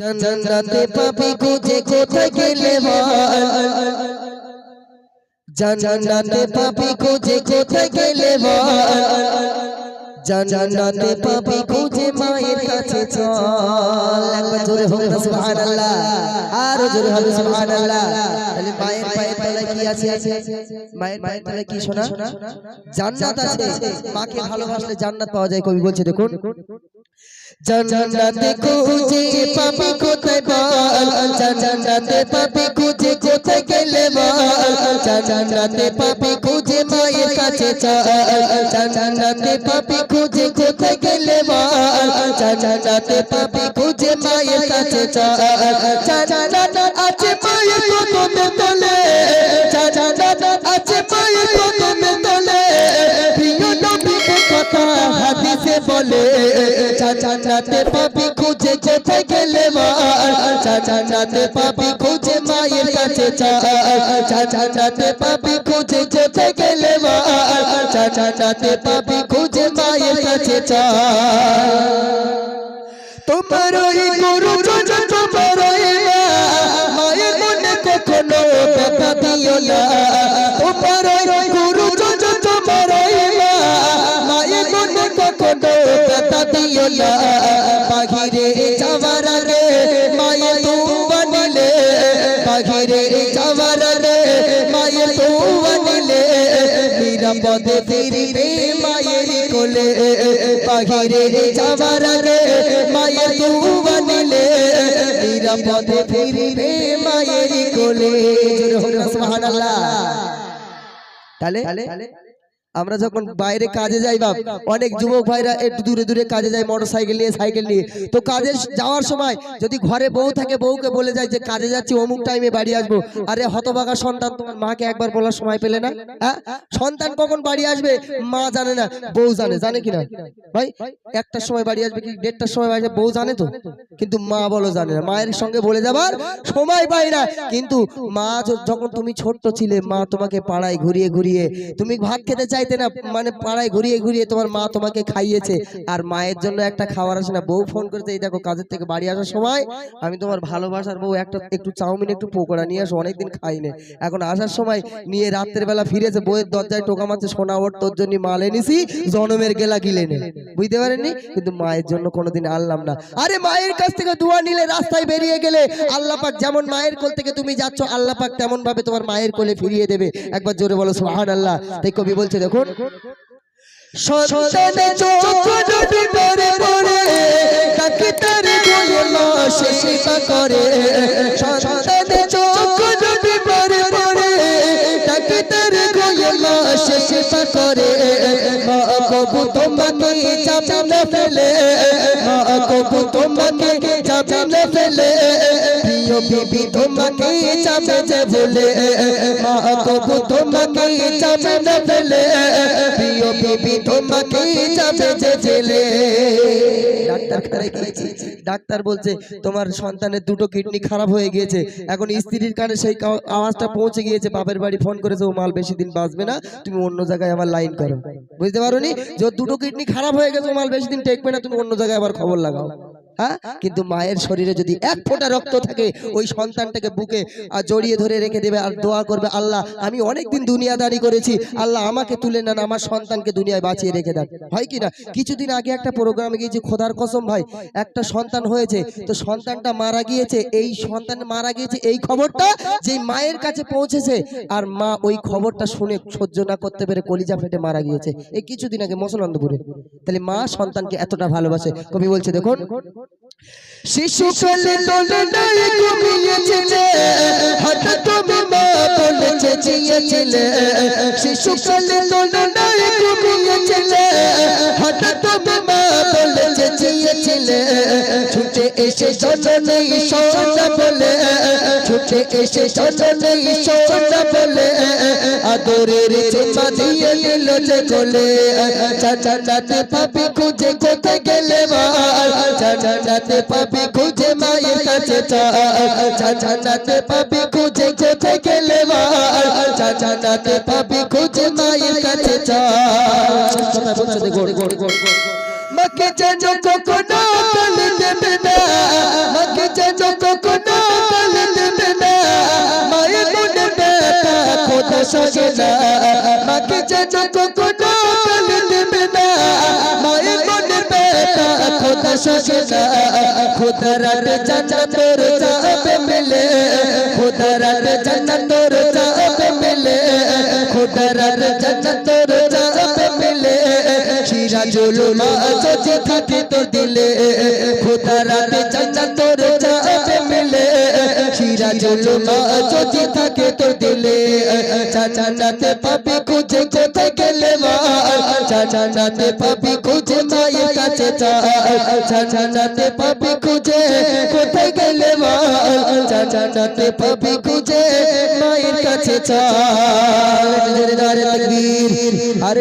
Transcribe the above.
জান্নাতে পাবি খুঁজে কোথায় গেলে বল, জান্নাতে পাবি খুঁজে কোথায় গেলে বল, জান্নাতে পাবি খুঁজে মায়ের কাছে চল। একবার জোরে হোক না সুবহানাল্লাহ, আরো জোরে হবে সুবহানাল্লাহ। তাহলে মায়ের পায়ের তলায় কি আছে? মায়ের পায়ের তলায় কি শোনা? জান্নাত আছে। মাকে ভালোবাসলে জান্নাত পাওয়া যায়। কবি বলছে দেখুন, জান্নাতে খুঁজে পাবি কোথায় বল, জান্নাতে পাবি খুঁজে কোথায় গেলে বল, জান্নাতে পাবি খুঁজে মায়ের কাছে চল, জান্নাতে পাবি খুঁজে কোথায় গেলে বল, জান্নাতে পাবি খুঁজে মায়ের কাছে চল। জান্নাত আছে মায়ের কদমে তলে, জান্নাত আছে মায়ের কদমে তলে, প্রিয় নবীর কথা হাদিসে বলে, জান্নাতে পাবি খুঁজে কোথায় গেলে বল, জান্নাতে পাবি খুঁজে মায়ের কাছে চল, জান্নাতে পাবি খুঁজে কোথায় গেলে বল, জান্নাতে পাবি খুঁজে মায়ের কাছে চল। তোমার ওই গুরু জন তোমার ওই মায়ের মনে কখনো ব্যথা দিও না, তোমার ওই গুরু জন তোমার ওই মায়ের মনে কখনো ব্যথা দিও না। বাহিরে যাওয়ার আগে মায়ের দোয়া নিলে, বাহিরে যাওয়ার আগে মায়ের দোয়া নিলে, নিরাপদে ফিরবে মায়ের কোলে, বাহিরে যাওয়ার আগে মায়ের দোয়া নিলে, নিরাপদে ফিরবে মায়ের কোলে। সুবহানাল্লাহ। তাহলে আমরা যখন বাইরে কাজে যাই বাপ, অনেক যুবক ভাইরা একটু দূরে দূরে কাজে যায় মোটরসাইকেল নিয়ে, সাইকেল নিয়ে। তো কাজে যাওয়ার সময় যদি ঘরে বউ থাকে, বউকে বলে যায় যে কাজে যাচ্ছি অমুক টাইমে বাড়ি আসবো। আরে হতভাগা সন্তান, তোমার মাকে একবার বলার সময় পেলে না? হ্যাঁ, সন্তান কখন বাড়ি আসবে মা জানে না, বউ জানে। জানে কিনা ভাই? একটার সময় বাড়ি আসবে কি 1:30টার সময় বাড়ি আসবে, বউ জানে তো, কিন্তু মা বলো জানে না। মায়ের সঙ্গে বলে যাবার সময় পাই না। কিন্তু মা যখন তুমি ছোট্ট ছিলে, মা তোমাকে পাড়ায় ঘুরিয়ে ঘুরিয়ে, তুমি ভাত খেতে চাই না, মানে পাড়ায় ঘুরিয়ে ঘুরিয়ে তোমার মা তোমাকে খাইয়েছে। আর মায়ের জন্য একটা খাবার আসে না, বউ ফোন করেছে, এই দেখো কাজের থেকে বাড়ি আসার সময় আমি তোমার ভালোবাসার বউ একটু চাউমিন একটু পকোড়া নিয়ে আসো, অনেকদিন খাইনি। এখন আসার সময় নিয়ে রাত্রের বেলা ফিরেছে, বউয়ের দরজায় টোকা মারছে, সোনা ওর তোর জন্য মাল এনেছি, জনমের গেলা গিলে নে। বুঝতে পারেননি? কিন্তু মায়ের জন্য কোনোদিন আনলাম না। আরে মায়ের কাছ থেকে দোয়া নিলে, রাস্তায় বেরিয়ে গেলে আল্লাহ পাক যেমন মায়ের কোল থেকে তুমি যাচ্ছ, আল্লাহ পাক তেমন ভাবে তোমার মায়ের কোলে ফিরিয়ে দেবে। একবার জোরে বলো সুবহানাল্লাহ। তাই কবি বলছে দেখুন, সন্তানে চোখ যদি পড়ে পড়ে, ডাক্তার বলে মা সেবা করে, সন্তানে চোখ যদি পড়ে পড়ে, ডাক্তার বলে মা সেবা করে। মা কবু তোমাকে চাপে না ফেলে, মা কবু তোমাকে চাপে না ফেলে, প্রিয় বিবি তোমাকে চাপে যে বলে, মা কবু তোমাকে চাপে না ফেলে, প্রিয় বিবি তোমাকে চাপে যে জেলে। ডাক্তার গিয়েছি, ডাক্তার বলছে তোমার সন্তানের 2টো কিডনি খারাপ হয়ে গিয়েছে। এখন স্ত্রীর কানে সেই আওয়াজটা পৌঁছে গিয়েছে, বাপের বাড়ি ফোন করেছে, ও মাল বেশি দিন বাঁচবে না, তুমি অন্য জায়গায় আবার লাইন করো। বুঝতে পারোনি? যে 2টো কিডনি খারাপ হয়ে গেছে, মাল বেশি দিন টেকবে না, তুমি অন্য জায়গায় আবার খবর লাগাও। হ্যাঁ, কিন্তু মায়ের শরীরে যদি 1 ফোঁটা রক্ত থাকে, ওই সন্তানটাকে বুকে জড়িয়ে ধরে রেখে দেবে আর দোয়া করবে, আল্লাহ আমি অনেকদিন দুনিয়াদারি করেছি, আল্লাহ আমাকে তুলে নেন, আমার সন্তানকে দুনিয়ায় বাঁচিয়ে রেখে দেন। হয় কিনা? কিছুদিন আগে একটা প্রোগ্রামে গিয়েছি, খোদার কসম ভাই, একটা সন্তান হয়েছে, তো সন্তানটা মারা গিয়েছে। এই সন্তান মারা গিয়েছে এই খবরটা যেই মায়ের কাছে পৌঁছেছে, আর মা ওই খবরটা শুনে সহ্য না করতে পেরে কলিজা ফেটে মারা গিয়েছে এই কিছুদিন আগে মসলন্দপুরে। তাহলে মা সন্তানকে এতটা ভালোবাসে। কবি বলছে দেখুন, শিশুকালে তোলে নাই ঘুমিয়েছিলে, হঠাৎ তুমি মা বলে চেঁচিয়েছিলে, শিশুকালে তোলে নাই ঘুমিয়েছিলে, হঠাৎ তুমি মা বলে চেঁচিয়েছিলে, ছুটে এসে জননী সোনা বলে, ছুটে এসে জননী সোনা বলে, আদরের চুমা দিয়ে নিল যে কোলে, জান্নাতে পাবি খুঁজে কোথায় গেলে মা, জান্নাতে পাবি খুঁজে মায়ের কাছে চল, জান্নাতে পাবি খুঁজে কোথায় গেলে মা, জান্নাতে পাবি খুঁজে মায়ের কাছে চল। মাকে যেন কখনো ফেলে দেবে না, মাকে যেন সহে না মাকে যেন কখনো গালি দেবে না মায়ের মনের ব্যথা খোদা সহে না খোদা রাতে জান্নাতের যাবে মিলে খোদা রাতে জান্নাতের যাবে মিলে খোদা রাতে জান্নাতের যাবে মিলে সিরাজুল মা যদি থাকে তো দিলে খোদা রাতে জান্নাতের যাবে মিলে সিরাজুল মা যদি থাকে তো দিলে জান্নাতে পাবি খুঁজে কোথায় গেলে মা জান্নাতে পাবি খুঁজে মায়ের কাছে যা জান্নাতে পাবি খুঁজে কোথায় গেলে মা জান্নাতে পাবি খুঁজে মায়ের কাছে যা তাকবীর আর